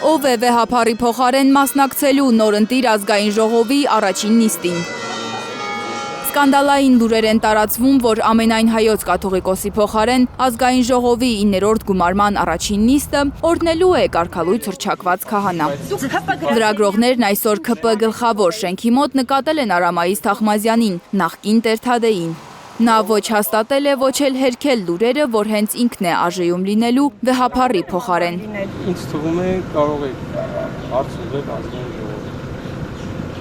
Ով է վեհափառի փոխարեն մասնակցելու նորընտիր ազգային ժողովի առաջին նիստին։ Սկանդալային լուրեր են տարածվում, որ ամենայն հայոց կաթողիկոսի փոխարեն ազգային ժողովի 9-րդ գումարման առաջին նիստը օրհնելու է կարգալույց հռչակված քահանա։ Լրագրողներն այսօր ՔՊ գլխավոր շենքի մոտ նկատել են Արամայիս Թախմազյանին, նախկին տերթադեին։ Նա ոչ հաստատել է, ոչ էլ հերքել լուրերը, որ հենց ինքն է ԱԺ-ում լինելու վեհափառի փոխարեն։ Ինձ թվում է կարող եք հարց ուղղել ազգային ժողովին։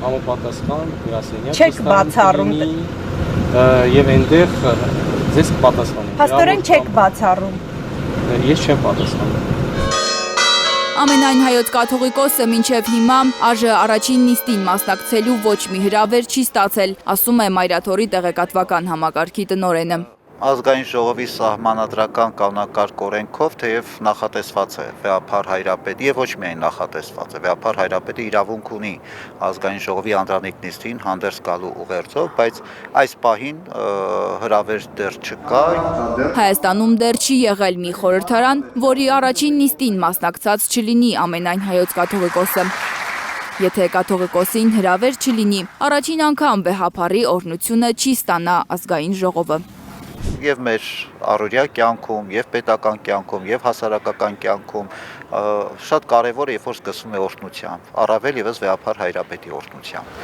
Համապատասխան գրասենյակ Չեք բացառում եւ այնտեղ ձեզ կպատասխանեն։ Փաստորեն չեք բացառում։ Ես չեմ պատասխանում։ Ամենայն հայոց կաթողիկոսը մինչև հիմա ԱԺ առաջին նիստին մասնակցելու ոչ մի հրավեր չի ստացել, ասում է Մայրաթորի տեղեկատվական համակարգի տնօրենը։ Ազգային ժողովի սահմանադրական կանոնակարգ օրենքով թեև նախատեսված է վեհափառ հայրապետի եւ ոչ միայն նախատեսված է, վեհափառ հայրապետի իրավունք ունի ազգային ժողովի անդրանիկ նիստին հանդերձ գալու ուղերձով, բայց այս պահին հրավեր դեռ չկա։ Հայաստանում դեռ չի եղել մի խորհրդարան, որի առաջին նիստին մասնակցած չլինի ամենայն հայոց կաթողիկոսը։ Եթե կաթողիկոսին հրավեր չլինի, առաջին անգամ վեհափառի օրհնությունը չի ստանա ազգային ժողովը։ Եվ մեր առօրյա կյանքում, եւ պետական կյանքում, եւ հասարակական կյանքում շատ կարևոր է, երբ որ սկսվում է օրհնությամբ, առավել եւս վեհափառ հայրապետի օրհնությամբ։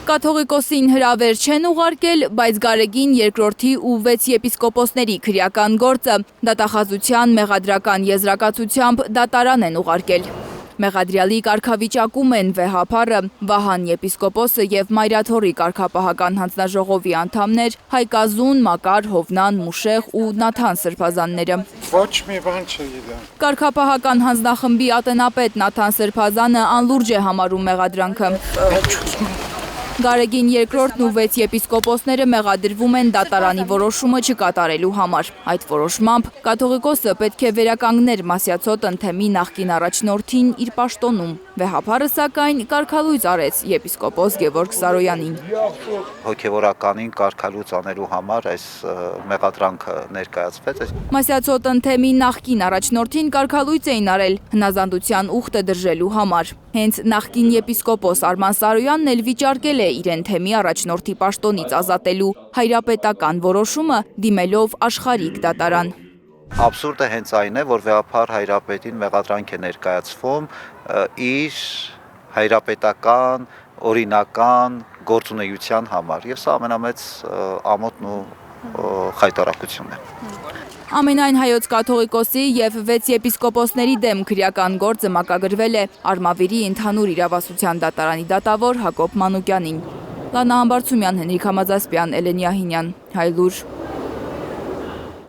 Կաթողիկոսին հրավեր չեն ուղարկել, բայց Գարեգին II ու 6 եպիսկոպոսների քրեական գործը դատախազության մեղադրական եզրակացությամբ դատարան են ուղարկել։ Մեղադրյալի կարգավիճակում են վեհափառը, Վահան եպիսկոպոսը եւ Մայրաթորի կարգապահական հանձնաժողովի անդամներ Հայկազուն, Մակար, Հովնան, Մուշեղ ու Նաթան սրբազանները։ Ոչ մի բան չգիտեմ։ Կարգապահական հանձնախմբի ատենապետ Նաթան Սրբազանը անլուրջ է համարում մեղադրանքը։ Գարեգին II-ն ու 6 եպիսկոպոսները մեղադրվում են դատարանի որոշումը չկատարելու համար։ Այդ որոշմամբ կաթողիկոսը պետք է վերականգներ Մասյացոտ ընթեմի նախկին առաջնորդին իր պաշտոնում։ Վեհափառը սակայն կարգալույծ արեց եպիսկոպոս Գևորգ Սարոյանին։ Հոգևորականին կարգալույծ անելու համար այս մեղադրանքը ներկայացվեց։ Մասյացոտ ընթեմի նախկին առաջնորդին կարգալույծ էին արել հնազանդության ուխտը դրժելու համար։ Հենց նախկին եպիսկոպոս Արման Սարոյանն էլ վիճարկել է իրեն թեմի առաջնորդի պաշտոնից ազատելու հայրապետական որոշումը դիմելով աշխարհիկ դատարան։ Աբսուրդը հենց այն է, որ վեհափառ հայրապետին մեղադրանք է ներկայացվում իր հայրապետական, օրինական գործունեության համար, եւ սա ամենամեծ ամոթն ու խայտարակությունն է։ Ամենայն հայոց կաթողիկոսի եւ 6 եպիսկոպոսների դեմ քրեական գործը մակագրվել է Արմավիրի ընդհանուր իրավասության դատարանի դատավոր Հակոբ Մանուկյանին։ Լանա Համբարձումյան, Հենրիկ Համազասպյան, Էլենի Ահինյան, Հայլուր։